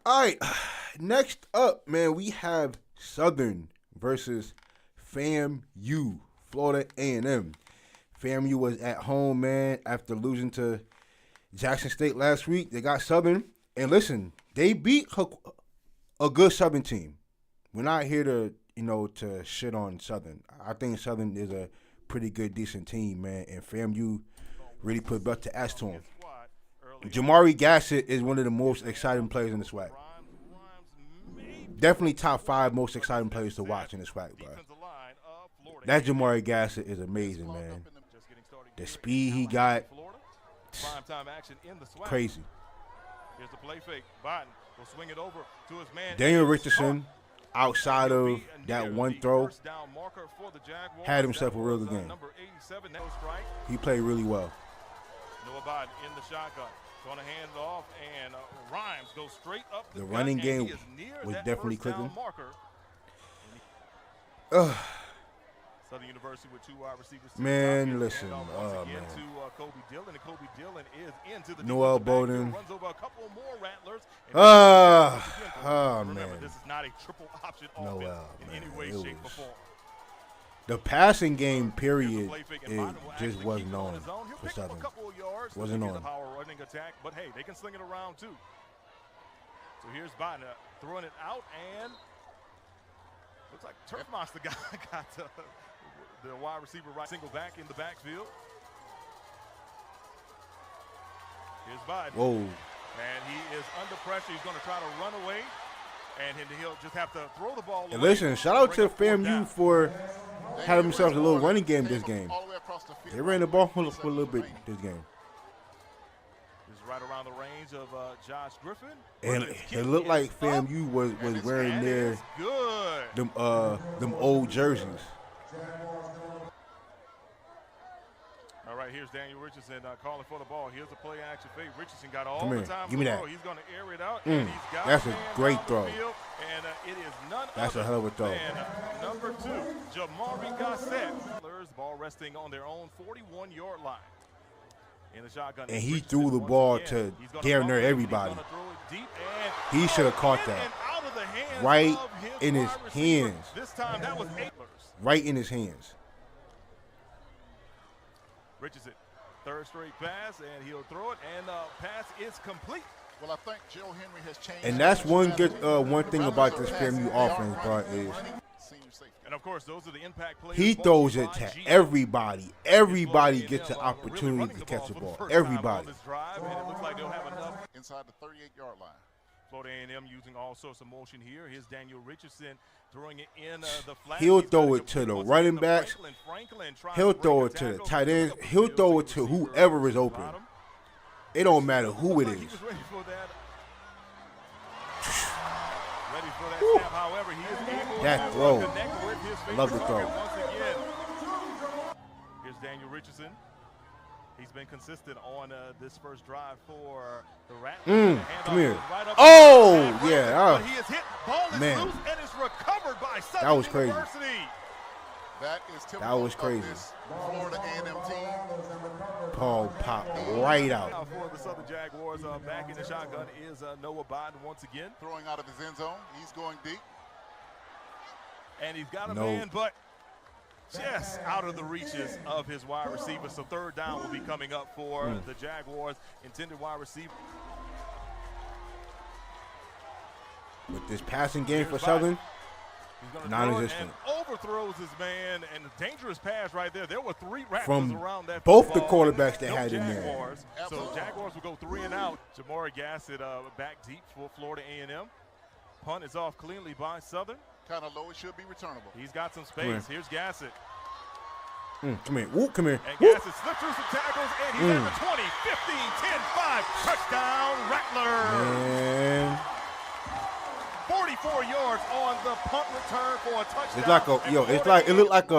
All right, next up, man, we have Southern versus FAMU, Florida A&M. FAMU was at home, man, after losing to Jackson State last week. They got Southern, and listen, they beat a good Southern team. We're not here to shit on Southern. I think Southern is a pretty good, decent team, man, and FAMU really put belt to ass to them. Jamari Gassett is one of the most exciting players in the SWAC. Definitely top 5 most exciting players to watch in the SWAC, bro. That Jamari Gassett is amazing, man. The speed he got, crazy. Here's the play fake. Biden will swing it over to his man. Daniel Richardson, outside of that one throw, had himself a real good game. He played really well. Noah Biden in the shotgun. Going to hand it off, and Rhymes goes straight up. The running game was definitely clicking. Southern University with 2 wide receivers. Man, listen, man. Kobe Dillon, and Kobe Dillon is into the Noel Bowden. Runs over a couple more Rattlers. Man. Remember, this is not a triple option offense in any way, shape, or form. The passing game, period, it just wasn't on for Southern. Wasn't on. Power running attack, but hey, they can sling it around too. So here's Biden throwing it out, and looks like Turf Monster got the wide receiver right single back in the backfield. Here's Biden. Whoa. And he is under pressure. He's going to try to run away, and he'll just have to throw the ball away. And listen, shout out to FAMU for having themselves a little running game this game. They ran the ball for a little bit this game. This is right around the range of Josh Griffin. And it looked like FAMU was wearing them old jerseys. All right, here's Daniel Richardson calling for the ball. Here's the play action fake. Richardson got all Come the here. time. Give me that. He's going to air it out. And he's got That's a great throw. Field, and it is none That's other a hell of a throw. than number 2, Jamari Gassett. Ball resting on their own 41-yard line. In the shotgun. And he threw the ball to damn near everybody. He should have caught that. Right in his hands. This time that was Rattlers. Right in his hands. Richardson, third straight pass, and he'll throw it, and pass is complete. Well, I think Joe Henry has changed. And that's one thing about this FAMU offense, bro, is and of course those are the impact players. he throws it to everybody. Everybody gets the opportunity to catch the ball. Everybody. Inside the 38-yard line. Florida A&M using all sorts of motion here. Here's Daniel Richardson throwing it in the flat. He'll throw it to the running backs. He'll throw it to the tight ends. He'll throw it to whoever is open. It don't matter who it is. Ready for that snap. However, he is able that to throw. connect with his Love the throw. once again. Here's Daniel Richardson. He's been consistent on this first drive for the Rattlers. Come here. Right yeah. But he is hit. Ball is Man. loose and is recovered by Southern That was crazy. University. That is typical That was crazy. of this Florida A&M team. Paul popped right out. Now for the Southern Jaguars, back in the shotgun is Noah Biden once again. Throwing out of his end zone. He's going deep. And he's got a man, but just out of the reaches of his wide receiver. So third down will be coming up for the Jaguars' intended wide receiver. With this passing game for Southern, non-existent. Overthrows his man, and a dangerous pass right there. There were 3 Rattlers From around that both the football. quarterbacks they No had in there. Jaguars. So Jaguars will go 3 and out. Jamari Gassett back deep for Florida A&M. Punt is off cleanly by Southern. Kind of low. It should be returnable. He's got some space. Here's Gassett. Come here. Woo, come here. And Woo. Gassett slipped through some tackles, and he's at the 20, 15, 10, 5. Touchdown, Rattlers. Man. 44 yards on the punt return for a touchdown. It's like it looked like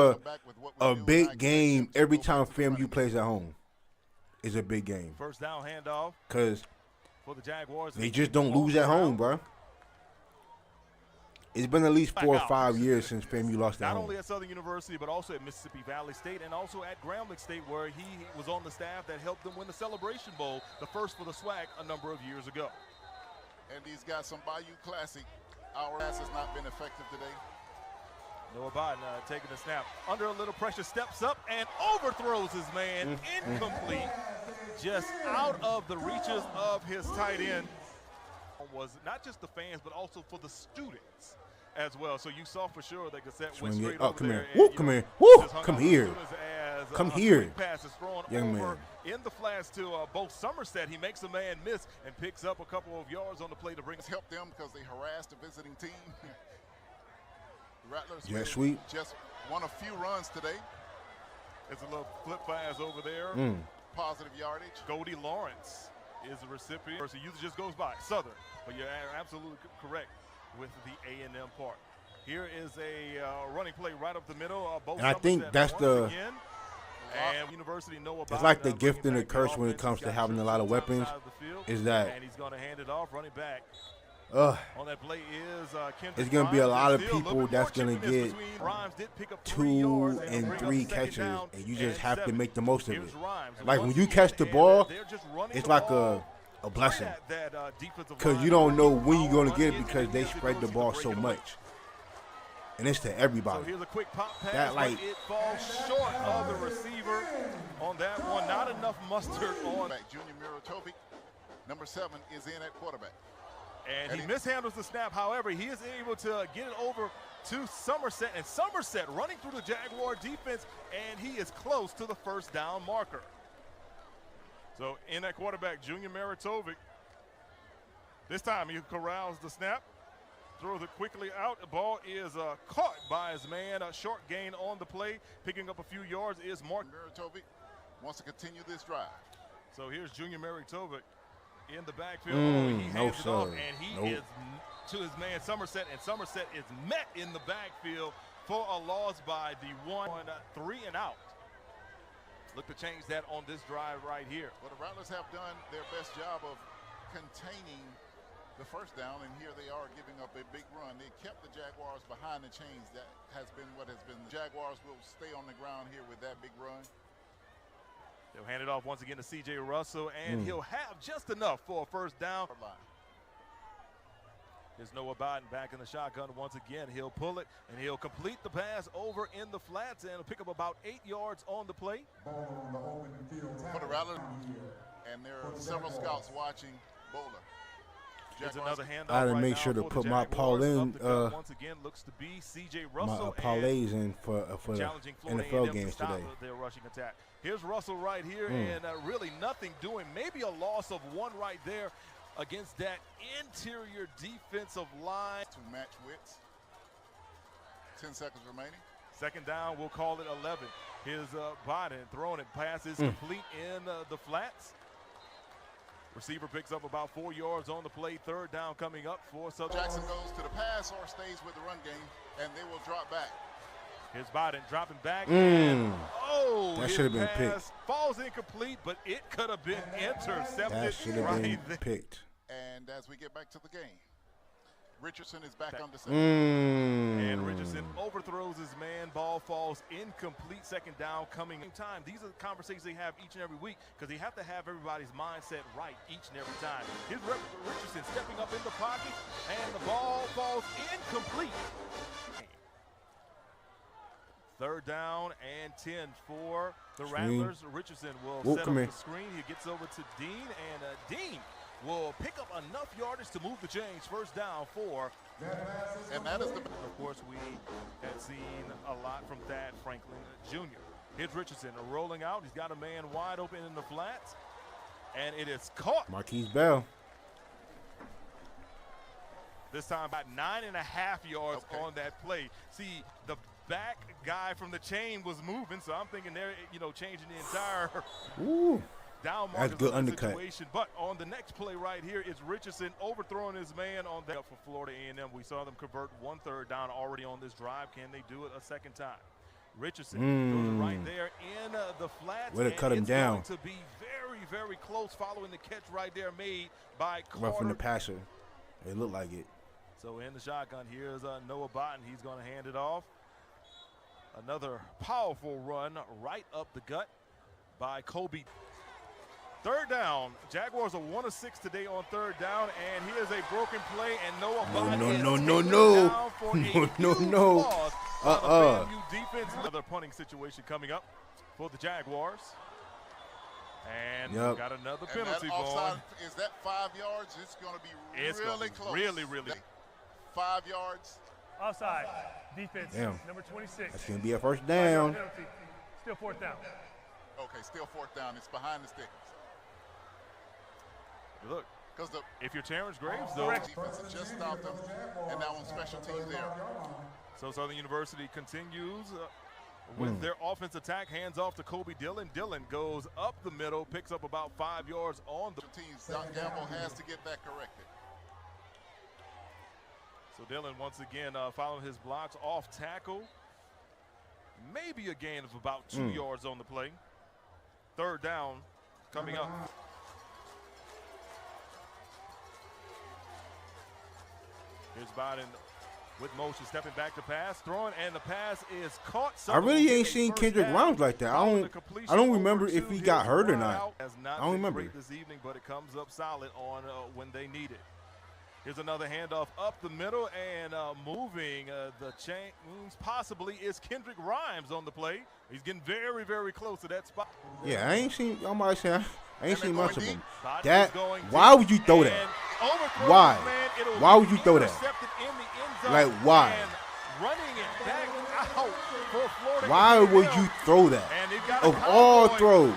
a big game every time FAMU plays at home. It's a big game. First down handoff. Cause for the Jaguars. they just don't lose at home, bro. It's been at least 4 or 5 years since FAMU lost at Not home. only at Southern University, but also at Mississippi Valley State and also at Grambling State, where he was on the staff that helped them win the Celebration Bowl, the first for the SWAC a number of years ago. And he's got some Bayou Classic. Our pass has not been effective today. Noah Biden taking the snap. Under a little pressure, steps up and overthrows his man. Incomplete. Just out of the reaches of his tight end. Was not just the fans, but also for the students as well. So you saw for sure that Cassette went straight over come there. here. Woo, come here. Woo, come here. Come here. Pass is thrown Young over man. in the flats to both Somerset. He makes a man miss and picks up a couple of yards on the play to bring. It's helped them because they harassed the visiting team. The Rattlers Jet sweep. Just won a few runs today. It's a little flip pass over there. Positive yardage. Goldie Lawrence is the recipient. Person usually just goes by Southern, but you're absolutely correct with the A&M part. Here is a running play right up the middle. Both And I think that's the. again. And University know about It's like the gift and the curse when it comes to having a lot of weapons. Is that? And he's going to hand it off, running back. On that play is it's going to be a lot of people that's going to get 2 and 3 catches, and you just have to make the most of it. Like when you catch the ball, it's like a blessing. Because you don't know when you're going to get it because they spread the ball so much. And it's to everybody. So here's a quick pop pass, that, like, it falls short of the receiver on that one. Not enough mustard on. Junior Miratovic, number 7, is in at quarterback. And he mishandles the snap. However, he is able to get it over to Somerset. And Somerset running through the Jaguar defense, and he is close to the first down marker. So in that quarterback, Junior Miratovic. This time he corrals the snap. Throws it quickly out. The ball is caught by his man. A short gain on the play. Picking up a few yards is Mark. Miratovic wants to continue this drive. So here's Junior Miratovic in the backfield. He hands it off, and he is to his man Somerset, and Somerset is met in the backfield for a loss by the 3 and out. Look to change that on this drive right here. Well, the Rattlers have done their best job of containing the first down, and here they are giving up a big run. They kept the Jaguars behind the chains. That has been what has been. The Jaguars will stay on the ground here with that big run. They'll hand it off once again to C.J. Russell, and he'll have just enough for a first down. Here's Noah Biden back in the shotgun once again. He'll pull it, and he'll complete the pass over in the flats, and he'll pick up about 8 yards on the play. For the Rattlers, and there are several scouts watching Bowler. It's another handoff. I had to right make now sure to for put the my Jaguars. parlay once again looks to be C.J. my Russell parlays in for the NFL games today. Their rushing attack. Here's Russell right here, and really nothing doing. Maybe a loss of 1 right there against that interior defensive line. To match widths. 10 seconds remaining. Second down, we'll call it 11. Here's Biden throwing it. Pass is complete in the flats. Receiver picks up about 4 yards on the play. Third down coming up for Southern. Jackson goes to the pass or stays with the run game, and they will drop back. Here's Biden dropping back. And, that should have been picked. Falls incomplete, but it could have been intercepted. That should have been picked. And as we get back to the game, Richardson is back on the second. And Richardson overthrows his man. Ball falls incomplete. Second down coming in time. These are the conversations they have each and every week because they have to have everybody's mindset right each and every time. Here's Richardson stepping up in the pocket, and the ball falls incomplete. Third down and 10 for the Rattlers. Richardson will set up the screen. He gets over to Dean, and Dean will pick up enough yardage to move the chains. First down for. And that is the. Of course, we had seen a lot from Thad Franklin Jr. Here's Richardson rolling out. He's got a man wide open in the flats, and it is caught. Marquise Bell. This time about 9.5 yards on that play. See, the back guy from the chain was moving, so I'm thinking they're, changing the entire down mark. That's good undercut. Situation. But on the next play right here is Richardson overthrowing his man on that for Florida A&M. We saw them convert 1 third down already on this drive. Can they do it a second time? Richardson goes right there in the flats. Way to cut him down. Going to be very, very close following the catch right there made by Carter. Roughing the passer. It looked like it. So in the shotgun, here's Noah Biden. He's going to hand it off. Another powerful run right up the gut by Kobe. Third down. Jaguars are 1 of 6 today on third down, and here's a broken play, and Noah Bond is taken down for a huge loss by the FAMU defense. Another punting situation coming up for the Jaguars. And we got another penalty going. Is that 5 yards? It's going to be really close. Really. 5 yards. Offside. Defense. Number 26. That's going to be a first down. Still fourth down. Okay, still fourth down. It's behind the sticks. Look, if you're Terrence Graves, though. Defense just stopped them, and now on special teams there. So Southern University continues with their offense attack. Hands off to Kobe Dillon. Dillon goes up the middle, picks up about 5 yards on the teams. Don Gamble has to get that corrected. So Dillon once again following his blocks off tackle. Maybe a gain of about 2 yards on the play. Third down coming up. Here's Biden with motion, stepping back to pass, throwing, and the pass is caught. I really ain't seen Kendrick Grimes like that. I don't remember if he got hurt or not. I don't remember. Great this evening, but it comes up solid on when they need it. Here's another handoff up the middle, and moving the chains possibly is Kendrick Grimes on the play. He's getting very, very close to that spot. Yeah, I ain't seen much of him. Why would you throw that? Why? Why would you throw that? Like, why? Why would you throw that? Of all throws,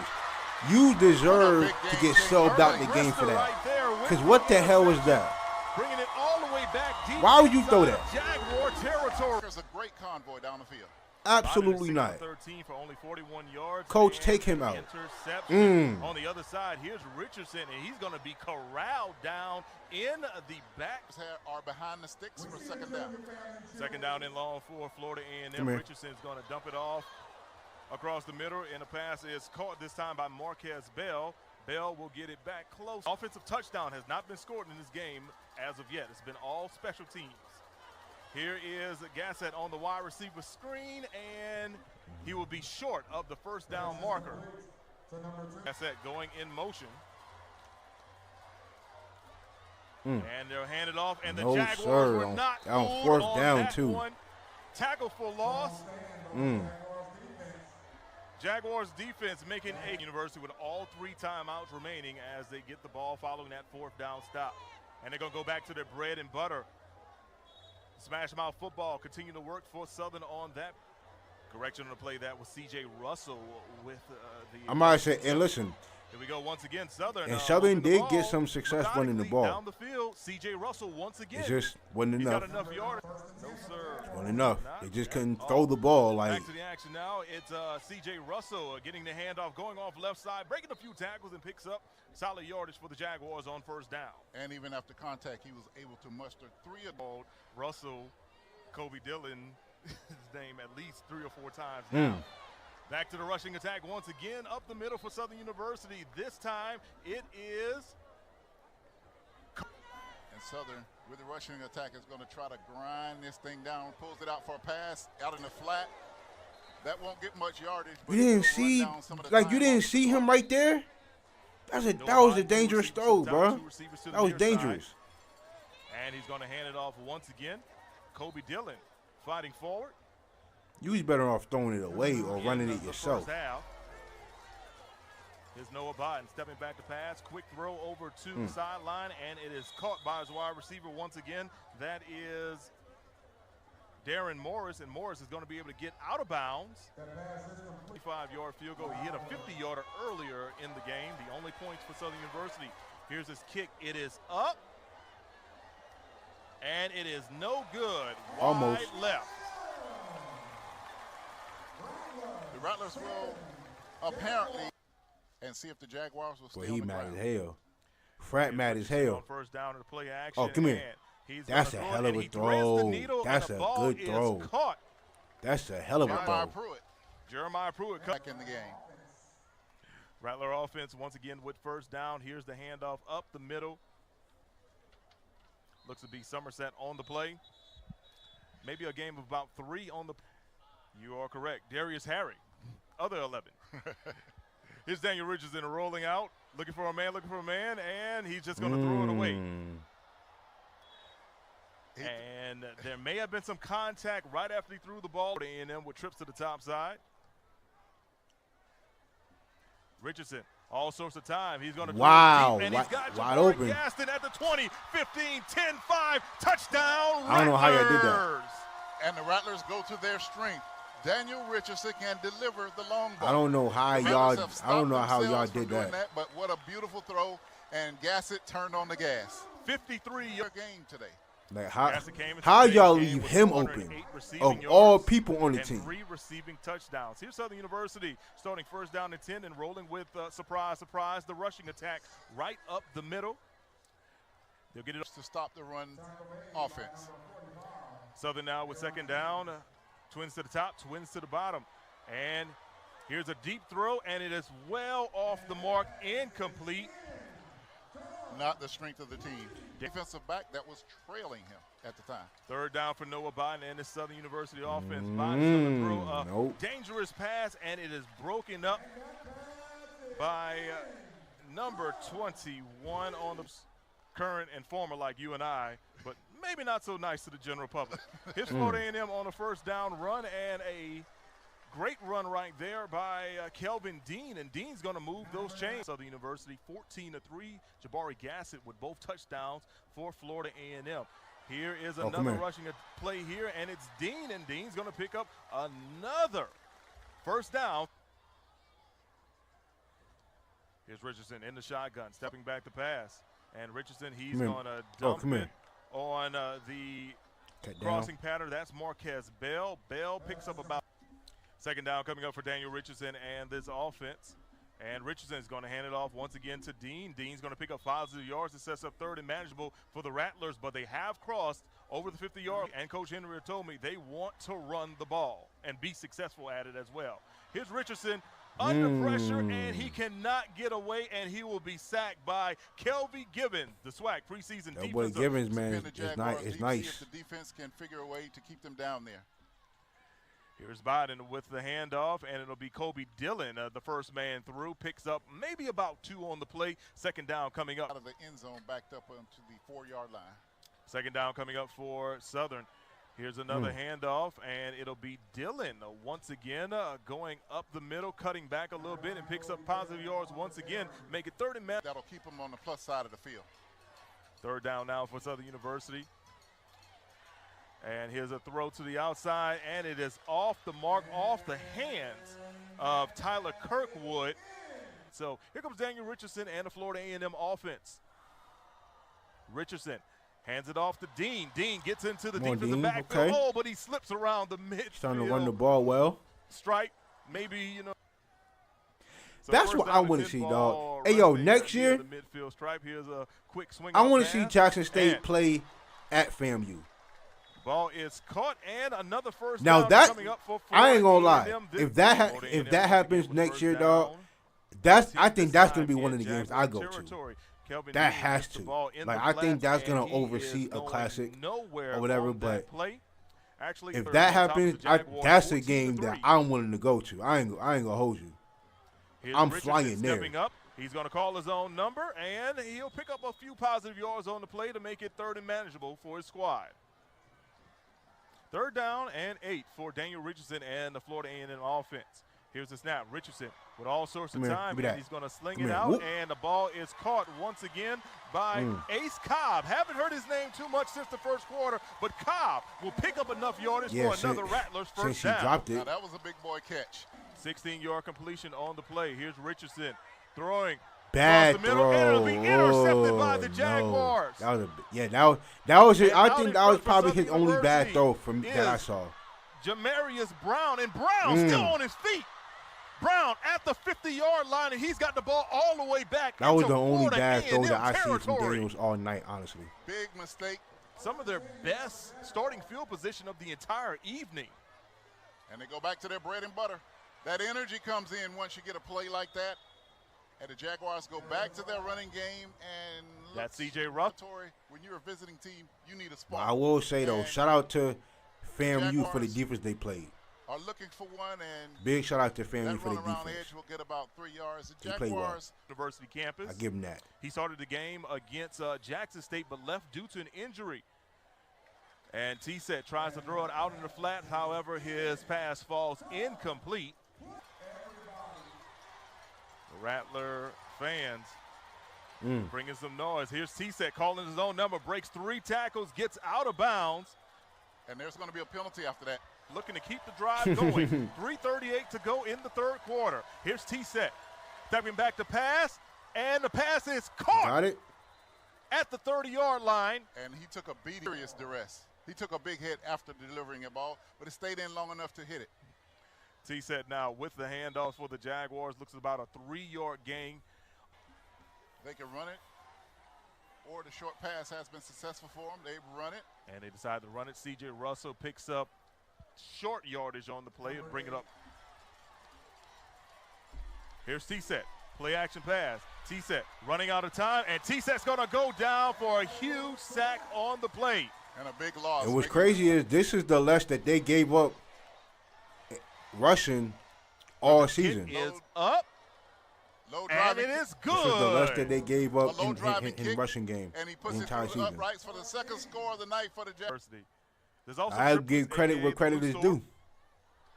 you deserve to get subbed out the game for that. Because what the hell was that? Bringing it all the way back deep. Why would you throw that? Jaguar territory. There's a great convoy down the field. Absolutely not. 13 for only 41 yards. Coach, take him out. Interception. On the other side, here's Richardson, and he's going to be corralled down in the back. Are behind the sticks for second down. Second down in long for Florida A&M. Richardson's going to dump it off across the middle, and the pass is caught this time by Marquez Bell. Bell will get it back close. Offensive touchdown has not been scored in this game as of yet. It's been all special teams. Here is Gassett on the wide receiver screen, and he will be short of the first down marker. Gassett going in motion. And they'll hand it off, and the Jaguars were not on fourth down that too. One. Tackle for loss. Jaguars defense making a University with all 3 timeouts remaining as they get the ball following that fourth down stop. And they're going to go back to their bread and butter. Smash mouth football continue to work for Southern on that. Correction on the play, that was C.J. Russell with the. I might say, and listen. Here we go once again, Southern. And Southern did get some success running the ball. Down the field, C.J. Russell once again. It just wasn't enough. He's got enough yards. No, sir. It wasn't enough. They just couldn't throw the ball. Like. Back to the action now. It's C.J. Russell getting the handoff, going off left side, breaking a few tackles, and picks up solid yardage for the Jaguars on first down. And even after contact, he was able to muster 3 of those. Russell, Kobe Dillon, his name at least 3 or 4 times now. Back to the rushing attack once again, up the middle for Southern University. This time it is. And Southern, with the rushing attack, is going to try to grind this thing down. Pulls it out for a pass out in the flat. That won't get much yardage. But you didn't see, you didn't see him right there? That was a dangerous throw, bro. That was dangerous. And he's going to hand it off once again. Kobe Dillon fighting forward. You was better off throwing it away or running it yourself. Here's Noah Biden stepping back to pass. Quick throw over to the sideline, and it is caught by his wide receiver once again. That is Darren Morris, and Morris is going to be able to get out of bounds. 25-yard field goal. He hit a 50-yarder earlier in the game. The only points for Southern University. Here's his kick. It is up, and it is no good. Almost. Wide left. The Rattlers will apparently and see if the Jaguars will stay he on the mad ground. as hell. Frat mad as hell. First down to the play action. Oh, come here. That's a hell of a throw. That's a good throw. That's a hell of a throw. Jeremiah Pruitt back in the game. Rattler offense once again with first down. Here's the handoff up the middle. Looks to be Somerset on the play. Maybe a game of about 3 on the. You are correct. Darius Harry, other 11. Here's Daniel Richardson rolling out. Looking for a man, and he's just going to throw it away. And there may have been some contact right after he threw the ball. A&M with trips to the top side. Richardson, all sorts of time. He's going to wow, and he's got wide open. Gaston at the 20, 15, 10, 5, touchdown. I don't know how y'all did that. And the Rattlers go to their strength. Daniel Richardson can deliver the long ball. I don't know how y'all did that. But what a beautiful throw, and Gassett turned on the gas. 53-yard game today. Like how y'all leave him open of all people on the team? 3 receiving touchdowns. Here's Southern University starting first down and 10 and rolling with surprise, the rushing attack right up the middle. They'll get it to stop the run offense. Southern now with second down. Twins to the top, twins to the bottom. And here's a deep throw, and it is well off the mark, incomplete. Not the strength of the team. Defensive back that was trailing him at the time. Third down for Noah Biden and the Southern University offense. Biden's going to throw a dangerous pass, and it is broken up by number 21 on the current and former like you and I, but maybe not so nice to the general public. Here's Florida A&M on a first down run, and a great run right there by Kelvin Dean, and Dean's going to move those chains. Southern University 14-3. Jabari Gassett with both touchdowns for Florida A&M. Here is another rushing play here, and it's Dean, and Dean's going to pick up another first down. Here's Richardson in the shotgun, stepping back to pass. And Richardson, he's going to dump it on the crossing pattern. That's Marquez Bell. Bell picks up about second down coming up for Daniel Richardson and this offense. And Richardson is going to hand it off once again to Dean. Dean's going to pick up 5 yards. It sets up third and manageable for the Rattlers, but they have crossed over the 50-yard. And Coach Henry told me they want to run the ball and be successful at it as well. Here's Richardson under pressure, and he cannot get away, and he will be sacked by Kelvin Gibbons, the SWAC preseason defense. Boy Gibbons, man, it's nice. If the defense can figure a way to keep them down there. Here's Biden with the handoff, and it'll be Kobe Dillon, the first man through, picks up maybe about 2 on the play. Second down coming up. Out of the end zone, backed up onto the 4-yard line. Second down coming up for Southern. Here's another handoff, and it'll be Dillon once again going up the middle, cutting back a little bit, and picks up positive yards once again. Make it third and man. That'll keep them on the plus side of the field. Third down now for Southern University. And here's a throw to the outside, and it is off the mark, off the hands of Tyler Kirkwood. So here comes Daniel Richardson and the Florida A&M offense. Richardson hands it off to Dean. Dean gets into the defensive backfield. Oh, but he slips around the midfield. He's trying to run the ball well. Stripe, maybe, you know. So that's what I want to see, dog. Hey, yo, next year, midfield stripe. Here's a quick swing. I want to see Jackson State play at FAMU. Ball is caught, and another first now down that coming up for I ain't gonna lie. If that happens next year, dog, I think that's gonna be one of the games I go to. That has to. Like, I think that's going to oversee a classic or whatever. But if that happens, that's a game that I'm willing to go to. I ain't going to hold you. I'm flying there. He's going to call his own number, and he'll pick up a few positive yards on the play to make it third and manageable for his squad. Third down and 8 for Daniel Richardson and the Florida A&M offense. Here's the snap. Richardson with all sorts of time, and he's going to sling it out, and the ball is caught once again by Ace Cobb. Haven't heard his name too much since the first quarter, but Cobb will pick up enough yardage for another Rattlers first down. Dropped it. Now, that was a big boy catch. 16-yard completion on the play. Here's Richardson throwing. Bad throw. And it'll be intercepted by the Jaguars. No. That was it. I think that was probably his only bad throw from that I saw. Jamarius Brown, and Brown still on his feet. Brown at the 50-yard line, and he's got the ball all the way back. That was the only bad throw that I see from Daniels all night, honestly. Big mistake. Some of their best starting field position of the entire evening. And they go back to their bread and butter. That energy comes in once you get a play like that. And the Jaguars go back to their running game. And that's C.J. Ruff. When you're a visiting team, you need a spot. I will say, though, shout out to FAMU for the defense they played. are looking for one, and big shout out to FAMU that for run the around defense. edge will get about 3 yards. The They play well. Jaguars, University campus. I give him that. He started the game against Jackson State, but left due to an injury. And T-Set tries to throw it out in the flat. However, his pass falls incomplete. The Rattler fans bringing some noise. Here's T-Set calling his own number, breaks 3 tackles, gets out of bounds. and there's going to be a penalty after that. Looking to keep the drive going. 3:38 to go in the third quarter. Here's T-Set. Stepping back to pass, and the pass is caught. Got it. At the 30-yard line. And he took a beating, serious duress. He took a big hit after delivering a ball, but it stayed in long enough to hit it. T-Set now with the handoff for the Jaguars. Looks about a 3-yard gain. They can run it, or the short pass has been successful for them. They run it. And they decide to run it. C.J. Russell picks up short yardage on the play and bring it up. Here's T-Set. Play action pass. T-Set running out of time, and T-Set's going to go down for a huge sack on the play. And a big loss. And what's crazy is this is the less that they gave up rushing all season. It is up, Low and driving it is This is the less that good. they gave up A low driving in kick, rushing game and he the puts it entire through the season. uprights for the second score of the night for the Jaguars. There's also I triplets, give credit aka where credit Blue is Sword. due.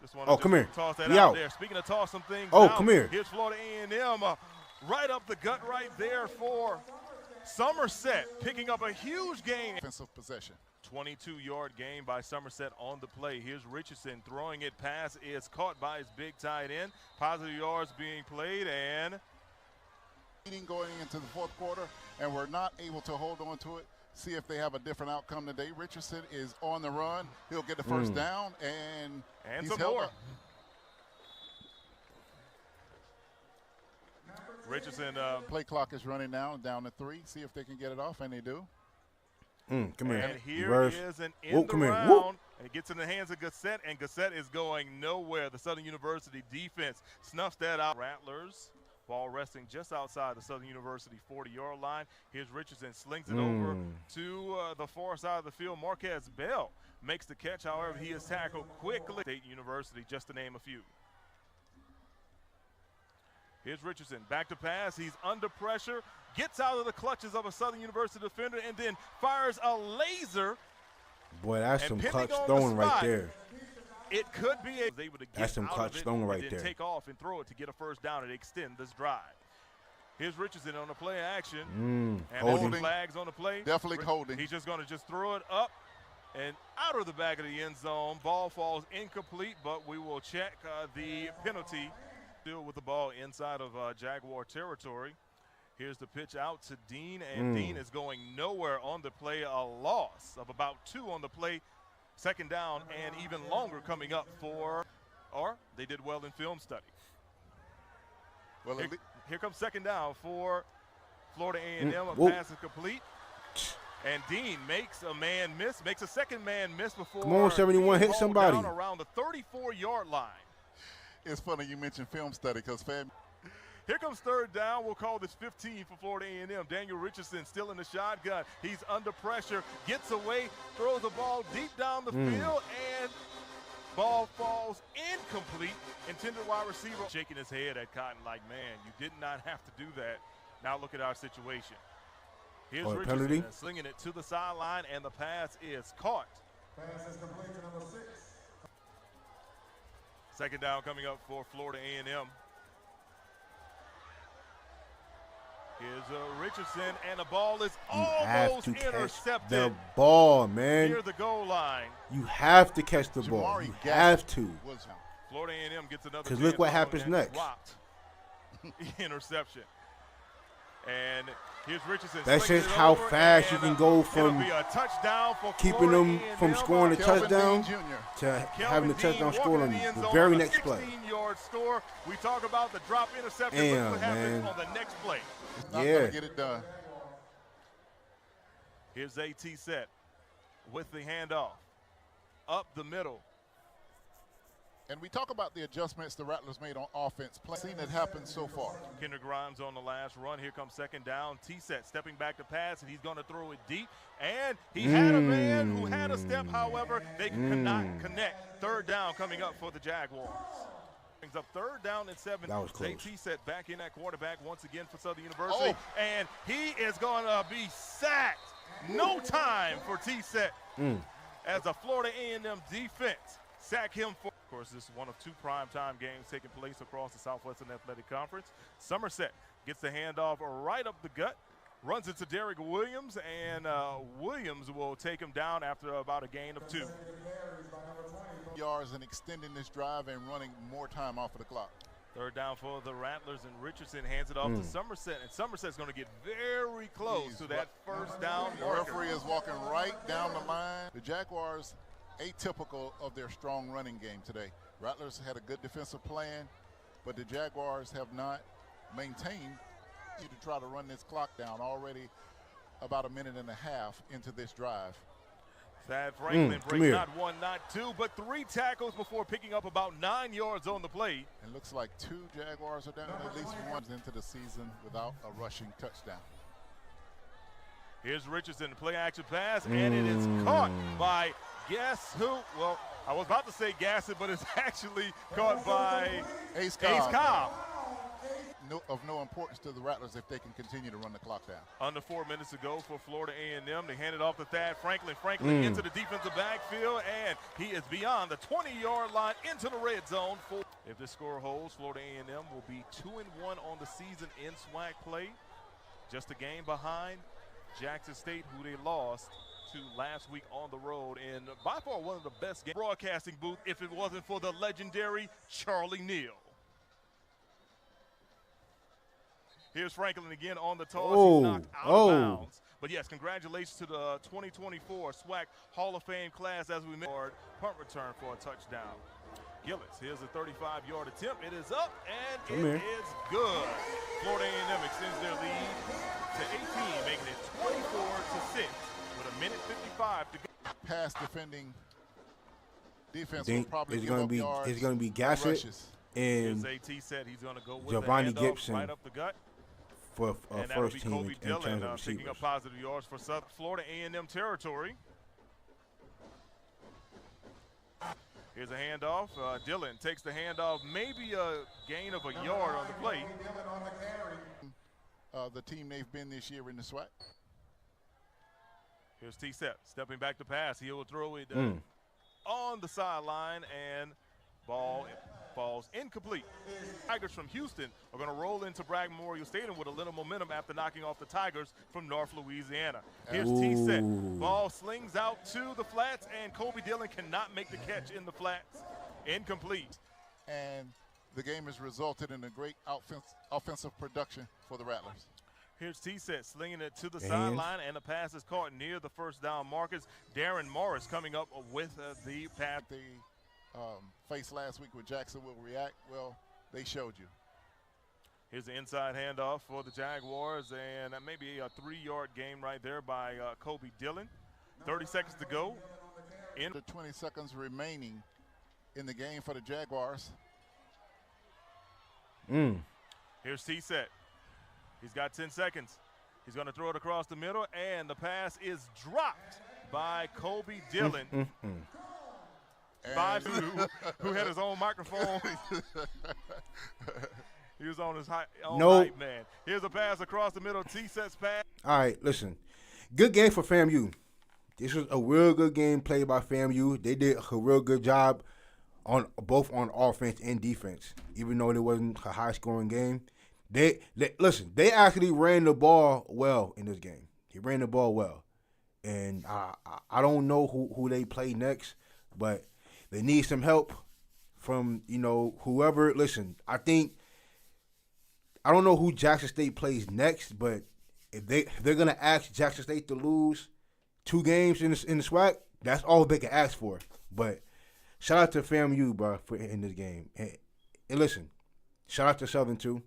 Just wanna Oh, come here. Toss that He out out. there. Speaking of tossing things Oh, out, come here. Here's Florida A&M right up the gut right there for Somerset, picking up a huge gain. Offensive possession. 22-yard gain by Somerset on the play. Here's Richardson throwing it. Pass is caught by his big tight end. Positive yards being played, and Going into the fourth quarter, and we're not able to hold on to it. See if they have a different outcome today. Richardson is on the run. He'll get the first down, and he's some held more. up. Richardson Play clock is running now, down to 3. See if they can get it off, and they do. Come here. and here Reverse. is an Whoop, end come here. around. Whoop. And it gets in the hands of Gassett, and Gassett is going nowhere. The Southern University defense snuffs that out. Rattlers, ball resting just outside the Southern University 40-yard line. Here's Richardson, slings it over to the far side of the field. Marquez Bell makes the catch. However, he is tackled quickly. State University, just to name a few. Here's Richardson, back to pass. He's under pressure, gets out of the clutches of a Southern University defender, and then fires a laser. Boy, that's And some pending clutch on the throwing right spot, there. It could be able to get That's some out clutch of it throwing right and then there. take off and throw it to get a first down and extend this drive. Here's Richardson on the play action. And Holding. there's flags on the play. Definitely holding. He's just going to just throw it up and out of the back of the end zone. Ball falls incomplete, but we will check the penalty. Still with the ball inside of Jaguar territory. Here's the pitch out to Dean, and Dean is going nowhere on the play. A loss of about 2 on the play. Second down and even longer coming up for, or they did well in film study. Well, Here comes second down for Florida A&M. A Whoop. pass is complete. And Dean makes a man miss, makes a second man miss before. Come on, 71, being hit hauled somebody. down around the 34-yard line. it's funny you mentioned film study because Here comes third down. We'll call this 15 for Florida A&M. Daniel Richardson still in the shotgun. He's under pressure, gets away, throws the ball deep down the field, and ball falls incomplete. Intended wide receiver shaking his head at Cotton like, man, you did not have to do that. Now look at our situation. Here's Richardson penalty? slinging it to the sideline, and the pass is caught. Pass is complete to number 6. Second down coming up for Florida A&M. Here's Richardson, and the ball is You have almost to catch intercepted the ball, man. near the goal line. You have to catch the ball. Jamari You Gassett have to. was Florida A&M gets another 'Cause look chance what on happens and next. dropped. Interception. And here's Richardson. That's slinging just it how over, fast you and, can go it'll from be a touchdown for keeping Florida them from A&M. scoring a Kelvin touchdown Dean Jr. to Kelvin having the Dean touchdown walking scored in on the end the zone very on a next play. 16-yard score. We talk about the drop interception. Damn, Look what happens man. on the next play. Not Yeah. going to get it done. Here's AT set with the handoff. Up the middle. And we talk about the adjustments the Rattlers made on offense. Seen it happen so far. Kendrick Grimes on the last run. Here comes second down. T-Set stepping back to pass, and he's going to throw it deep. And he had a man who had a step. However, they could not connect. Third down coming up for the Jaguars. Brings up third down and 7. That was close. T-Set back in at quarterback once again for Southern University. And he is going to be sacked. No time for T-Set as the Florida A&M defense sack him for. Of course, this is one of 2 primetime games taking place across the Southwestern Athletic Conference. Somerset gets the handoff right up the gut, runs into Derek Williams, and Williams will take him down after about a gain of 2. Yards and extending this drive and running more time off of the clock. Third down for the Rattlers, and Richardson hands it off to Somerset, and Somerset's going to get very close to that first down. The referee is walking right down the line. The Jaguars atypical of their strong running game today. Rattlers had a good defensive plan, but the Jaguars have not maintained to try to run this clock down already about a minute and a half into this drive. Thad Franklin breaks not 1, not 2, but 3 tackles before picking up about 9 yards on the play. It looks like 2 Jaguars are down, at least one into the season without a rushing touchdown. Here's Richardson, play action pass, and it is caught by guess who? Well, I was about to say Gassett, but it's actually caught by Ace Cobb. Of no importance to the Rattlers if they can continue to run the clock down. Under 4 minutes to go for Florida A&M. They hand it off to Thad Franklin. Franklin into the defensive backfield, and he is beyond the 20-yard line into the red zone. If this score holds, Florida A&M will be 2-1 on the season in SWAC play. Just a game behind Jackson State, who they lost to last week on the road, and by far one of the best broadcasting booth if it wasn't for the legendary Charlie Neal. Here's Franklin again on the toss. He's knocked out of bounds. But yes, congratulations to the 2024 SWAC Hall of Fame class as we made punt return for a touchdown. Gillis, here's a 35-yard attempt. It is up, and it is good. Florida A&M extends their lead to 18, making it 24-6 with a minute 55 to go. Pass defending defense will probably give up yards. It's going to be Gassett and AT said he's going to go with Giovanni the Gibson right up the gut. For and first be team Kobe in terms Dillon of picking up positive yards for South Florida A&M territory. Here's a handoff. Dillon takes the handoff, maybe a gain of a yard on the play. The team they've been this year in the SWAC. Here's T-Set stepping back to pass. He will throw it on the sideline, and ball falls incomplete. Tigers from Houston are going to roll into Bragg Memorial Stadium with a little momentum after knocking off the Tigers from North Louisiana. Here's T-Set. Ball slings out to the flats, and Kobe Dillon cannot make the catch in the flats. Incomplete. And the game has resulted in a great offensive production for the Rattlers. Here's T-Set slinging it to the sideline, and the pass is caught near the first down markers. Darren Morris coming up with the pass. They faced last week with Jackson will react. Well, they showed you. Here's the inside handoff for the Jaguars, and that may be a 3-yard gain right there by Kobe Dillon. 30 seconds to go. The 20 seconds remaining in the game for the Jaguars. Here's T-Set. He's got 10 seconds. He's going to throw it across the middle, and the pass is dropped by Kobe Dillon. Who had his own microphone. He was on his hype man. Here's a pass across the middle. T-Set's pass. All right, listen. Good game for FAMU. This was a real good game played by FAMU. They did a real good job on both on offense and defense, even though it wasn't a high-scoring game. They actually ran the ball well in this game. He ran the ball well. And I don't know who they play next, but they need some help from, whoever. Listen, I don't know who Jackson State plays next, but if they're going to ask Jackson State to lose 2 games in the SWAC, that's all they can ask for. But shout out to FAMU, bro, in this game. And listen, shout out to Southern, too.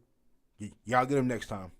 Y'all get them next time.